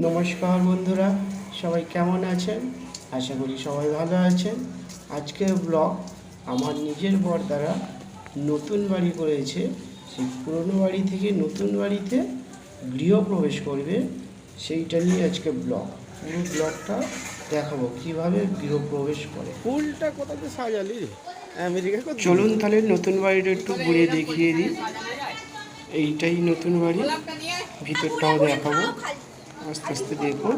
নমস্কার বন্ধুরা, সবাই কেমন আছেন? আশা করি সবাই ভালো আছেন। আজকের ব্লগ আমার নিজের বর দ্বারা নতুন বাড়ি করেছে, সেই পুরনো বাড়ি থেকে নতুন বাড়িতে গৃহপ্রবেশ করবে, সেইটা নিয়ে আজকে ব্লগ। পুরো ব্লগটা দেখাবো কীভাবে গৃহপ্রবেশ করে। ফুলটা কোথাতে সাজালি আমেরিকা? চলুন তাহলে নতুন বাড়িটা একটু ঘুরে দেখিয়ে দিই। এইটাই নতুন বাড়ি, ভিতরটাও দেখাবো, আস্তে আস্তে দেখুন।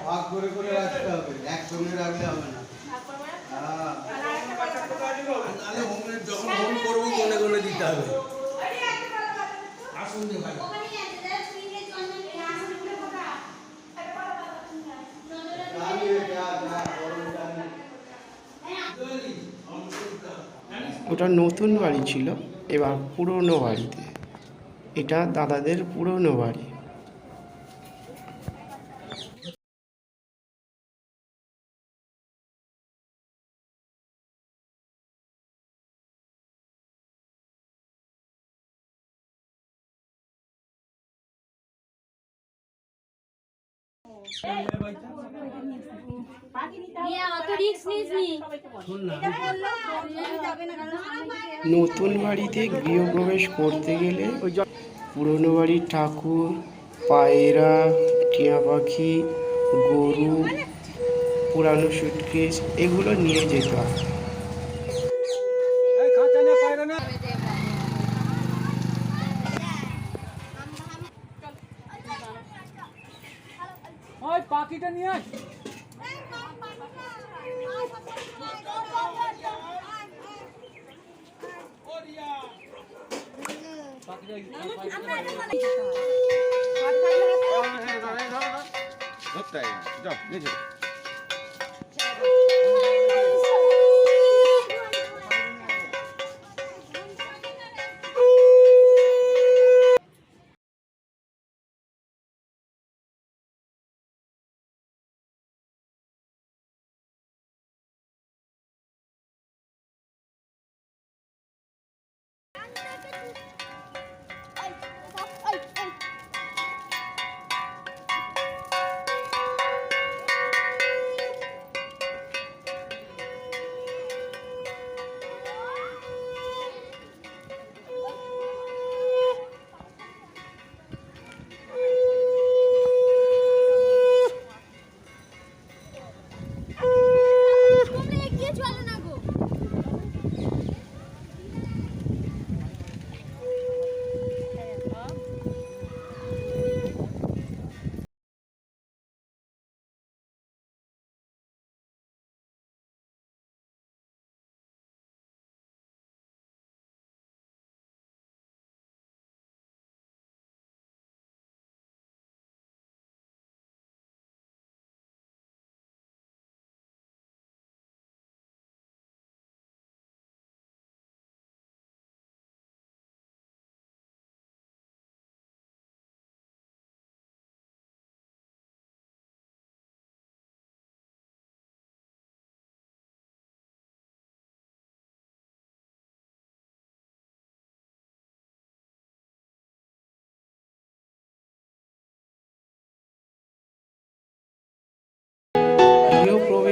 ভাগ করে করে রাখতে হবে, একসঙ্গে রাখলে হবে না। যখন হোম করবো কোনে কোনে দিতে হবে। ওটা নতুন বাড়ি ছিল, এবার পুরনো বাড়িতে। এটা দাদাদের পুরনো বাড়ি। নতুন বাড়িতে গৃহপ্রবেশ করতে গেলে পুরনো বাড়ির ঠাকুর, পায়রা, টিয়া পাখি, গরু, পুরানো সুটকেস এগুলো নিয়ে যেতে হয়। পাখিটা নিয়ে আস।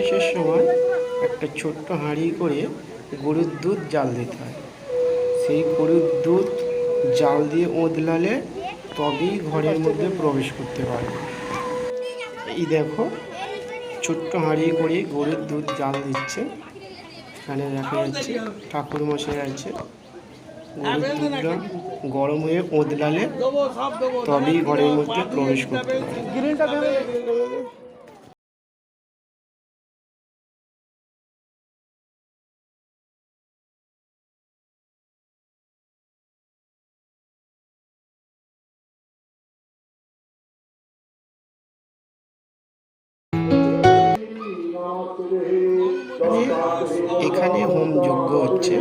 প্রবেশের সময় একটা ছোট্ট হাঁড়ি করে গরুর দুধ জাল দিতে হয়। সেই গরুর দুধ জাল দিয়ে ওদলালে তবেই ঘরের মধ্যে প্রবেশ করতে পারবে। এই দেখো ছোট্ট হাঁড়ি করে গরুর দুধ জাল দিচ্ছে। এখানে দেখা যাচ্ছে ঠাকুর মশাই আছে। গরুর দুধটা গরম হয়ে ওদলালে তবেই ঘরের মধ্যে প্রবেশ করতে পারবে। এখানে হোম যজ্ঞ হচ্ছে।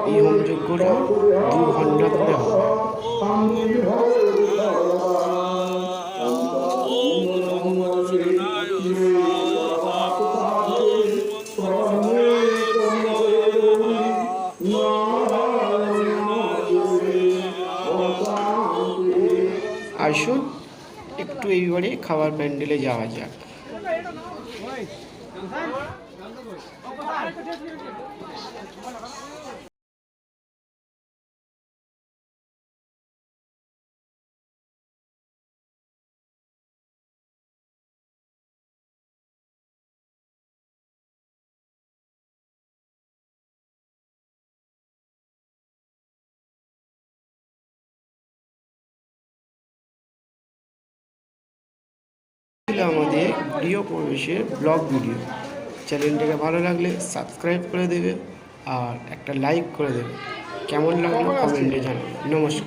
এই হোম যজ্ঞটা 2 ঘন্টা ধরে হবে। আসুন একটু এইবারে খাবার প্যান্ডেলে যাওয়া যাক। আমাদের গৃহপ্রবেশের ব্লগ ভিডিও। চ্যানেলটাকে ভালো লাগলে সাবস্ক্রাইব করে দেবে আর একটা লাইক করে দেবে। কেমন লাগলো কমেন্টে জানাবে। নমস্কার।